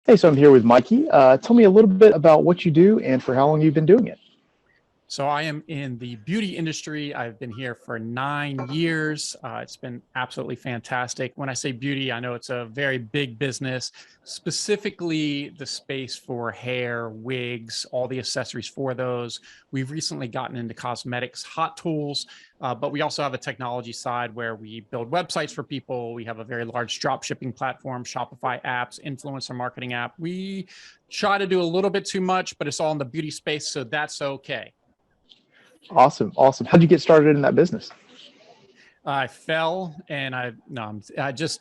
Hey, so I'm here with Mikey. Tell me a little bit about what you do and for how long you've been doing it. So I am in the beauty industry. I've been here for 9 years. It's been absolutely fantastic. When I say beauty, I know it's a very big business, specifically the space for hair, wigs, all the accessories for those. We've recently gotten into cosmetics, hot tools, but we also have a technology side where we build websites for people. We have a very large drop shipping platform, Shopify apps, influencer marketing app. We try to do a little bit too much, but it's all in the beauty space, so that's okay. Awesome, awesome. How'd you get started in that business? I fell and I no, I just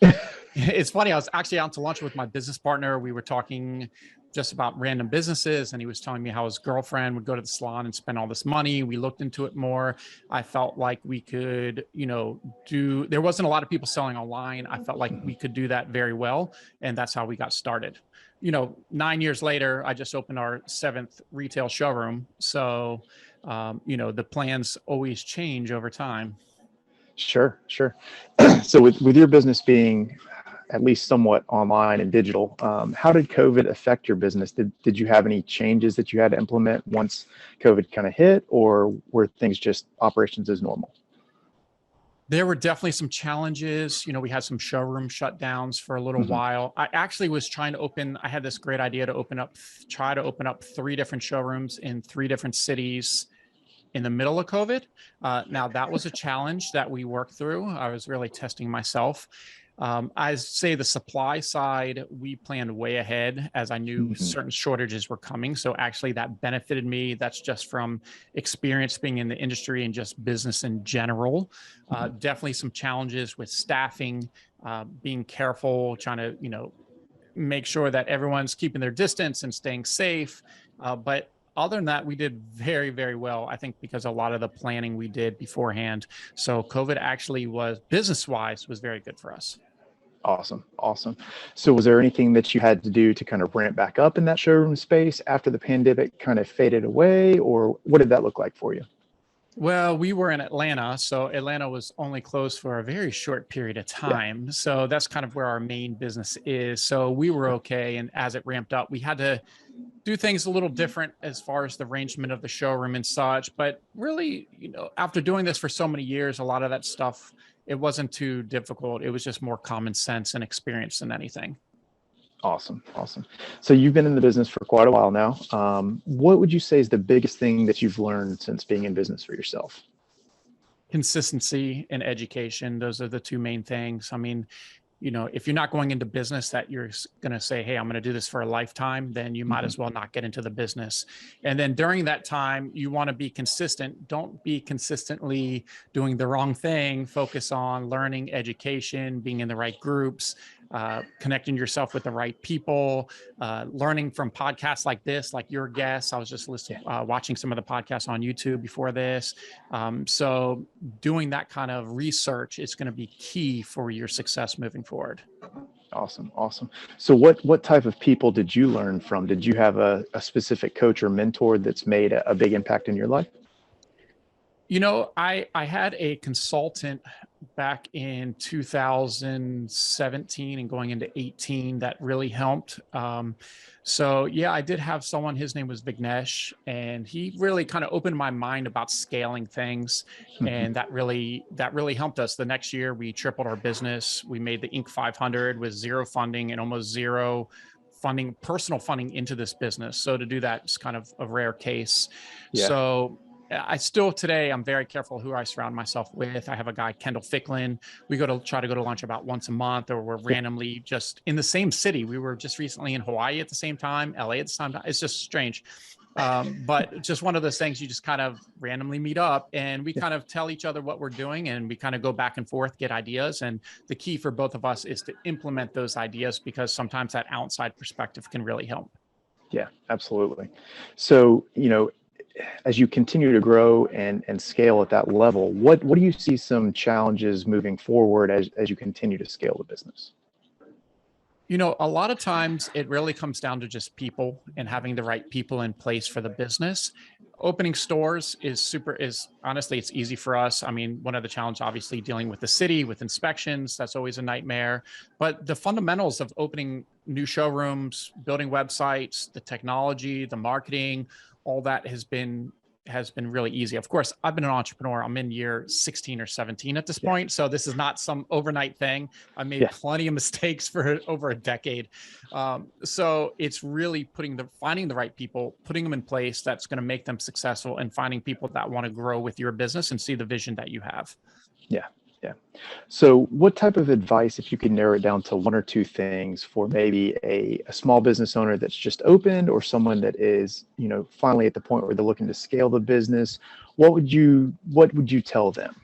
it's funny. I was actually out to lunch with my business partner. We were talking just about random businesses, and he was telling me how his girlfriend would go to the salon and spend all this money. We looked into it more. I felt like we could, there wasn't a lot of people selling online. I felt like we could do that very well, and that's how we got started. 9 years later, I just opened our seventh retail showroom. So, the plans always change over time. Sure, sure. So with your business being at least somewhat online and digital, how did COVID affect your business? Did you have any changes that you had to implement once COVID kind of hit, or were things just operations as normal? There were definitely some challenges. We had some showroom shutdowns for a little Hmm. while. I actually was trying to I had this great idea to try to open up three different showrooms in three different cities in the middle of COVID. Now, that was a challenge that we worked through. I was really testing myself. I say the supply side, we planned way ahead as I knew Hmm. certain shortages were coming. So actually, that benefited me. That's just from experience being in the industry and just business in general. Definitely some challenges with staffing, being careful, trying to, make sure that everyone's keeping their distance and staying safe. But other than that, we did very, very well, I think, because a lot of the planning we did beforehand. So COVID actually was business wise was very good for us. Awesome, awesome. So was there anything that you had to do to kind of ramp back up in that showroom space after the pandemic kind of faded away, or what did that look like for you? Well, we were in Atlanta, so Atlanta was only closed for a very short period of Yeah. time. So that's kind of where our main business is. So we were okay. And as it ramped up, we had to do things a little different as far as the arrangement of the showroom and such. But really, after doing this for so many years, a lot of that stuff, it wasn't too difficult. It was just more common sense and experience than anything. Awesome, awesome. So you've been in the business for quite a while now. What would you say is the biggest thing that you've learned since being in business for yourself? Consistency and education. Those are the two main things. I mean, if you're not going into business that you're going to say, hey, I'm going to do this for a lifetime, then you might Hmm. as well not get into the business. And then during that time, you want to be consistent. Don't be consistently doing the wrong thing. Focus on learning, education, being in the right groups, connecting yourself with the right people, learning from podcasts like this, like your guests. I was just Yeah. watching some of the podcasts on YouTube before this. So doing that kind of research is going to be key for your success moving forward. Awesome, awesome. So what type of people did you learn from? Did you have a specific coach or mentor that's made a big impact in your life? I had a consultant back in 2017 and going into 18 that really helped. So yeah, I did have someone. His name was Vignesh, and he really kind of opened my mind about scaling things, Hmm. and that really helped us. The next year, we tripled our business. We made the Inc. 500 with zero funding and almost zero funding, personal funding into this business. So to do that is kind of a rare case. Yeah. So I still today, I'm very careful who I surround myself with. I have a guy, Kendall Ficklin. We try to go to lunch about once a month, or we're Yeah. randomly just in the same city. We were just recently in Hawaii at the same time, LA at the same time. It's just strange. But just one of those things you just kind of randomly meet up and we Yeah. kind of tell each other what we're doing and we kind of go back and forth, get ideas. And the key for both of us is to implement those ideas because sometimes that outside perspective can really help. Yeah, absolutely. So, as you continue to grow and scale at that level, what do you see some challenges moving forward as you continue to scale the business? A lot of times it really comes down to just people and having the right people in place for the business. Opening stores is honestly, it's easy for us. I mean, one of the challenges, obviously, dealing with the city with inspections, that's always a nightmare. But the fundamentals of opening new showrooms, building websites, the technology, the marketing, all that has been really easy. Of course, I've been an entrepreneur. I'm in year 16 or 17 at this Yeah. point. So this is not some overnight thing. I made Yeah. plenty of mistakes for over a decade. So it's really finding the right people, putting them in place that's going to make them successful, and finding people that want to grow with your business and see the vision that you have. Yeah. Yeah. So what type of advice, if you could narrow it down to one or two things for maybe a small business owner that's just opened, or someone that is, finally at the point where they're looking to scale the business, what would you tell them?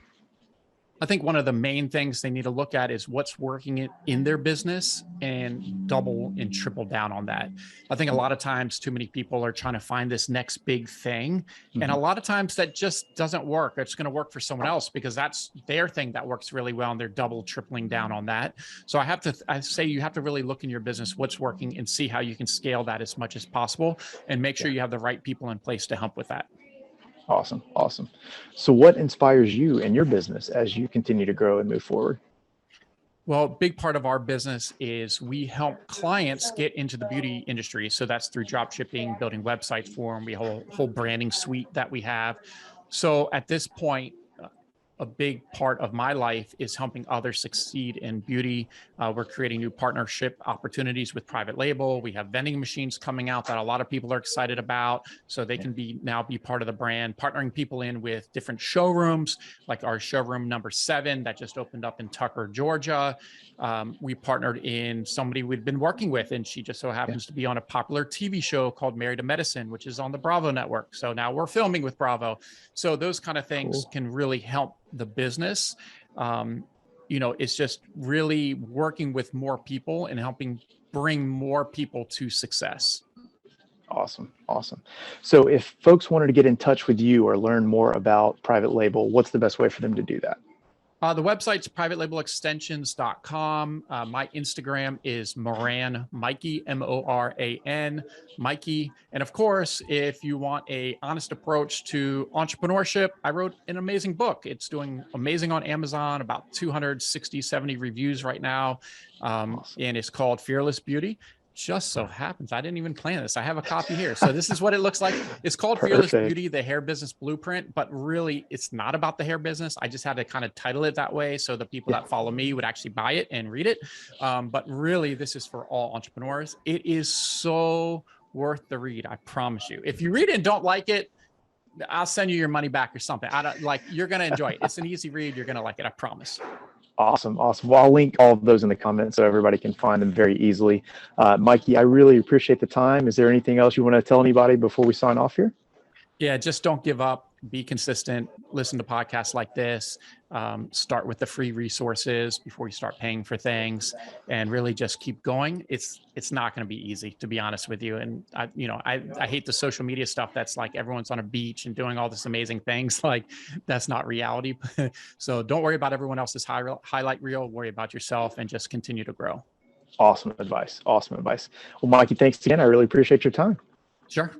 I think one of the main things they need to look at is what's working in their business and double and triple down on that. I think a lot of times too many people are trying to find this next big thing. And a lot of times that just doesn't work. It's going to work for someone else because that's their thing that works really well, and they're double, tripling down on that. So I say you have to really look in your business, what's working, and see how you can scale that as much as possible, and make sure you have the right people in place to help with that. Awesome. Awesome. So what inspires you in your business as you continue to grow and move forward? Well, a big part of our business is we help clients get into the beauty industry. So that's through drop shipping, building websites for them. We have a whole branding suite that we have. So at this point, a big part of my life is helping others succeed in beauty. We're creating new partnership opportunities with private label. We have vending machines coming out that a lot of people are excited about, so they can now be part of the brand. Partnering people in with different showrooms, like our showroom number 7 that just opened up in Tucker, Georgia. We partnered in somebody we'd been working with, and she just so happens to be on a popular TV show called Married to Medicine, which is on the Bravo network. So now we're filming with Bravo. So those kind of things can really help the business. It's just really working with more people and helping bring more people to success. Awesome. Awesome. So if folks wanted to get in touch with you or learn more about private label, what's the best way for them to do that? The website's privatelabelextensions.com. My Instagram is Moran, Mikey, Moran, Mikey. And of course, if you want a honest approach to entrepreneurship, I wrote an amazing book. It's doing amazing on Amazon, about 260, 70 reviews right now. Awesome. And it's called Fearless Beauty. Just so happens I didn't even plan this. I have a copy here. So this is what it looks like. It's called Fearless Beauty, the hair business blueprint, but really it's not about the hair business. I just had to kind of title it that way so the people that follow me would actually buy it and read it. But really, this is for all entrepreneurs. It is so worth the read. I promise you. If you read it and don't like it, I'll send you your money back or something. You're going to enjoy it. It's an easy read. You're going to like it. I promise. Awesome. Awesome. Well, I'll link all of those in the comments so everybody can find them very easily. Mikey, I really appreciate the time. Is there anything else you want to tell anybody before we sign off here? Yeah, just don't give up. Be consistent. Listen to podcasts like this. Start with the free resources before you start paying for things, and really just keep going. It's not going to be easy, to be honest with you. And I hate the social media stuff that's like everyone's on a beach and doing all this amazing things. Like that's not reality. So don't worry about everyone else's highlight reel. Worry about yourself and just continue to grow. Awesome advice. Awesome advice. Well, Mikey, thanks again. I really appreciate your time. Sure.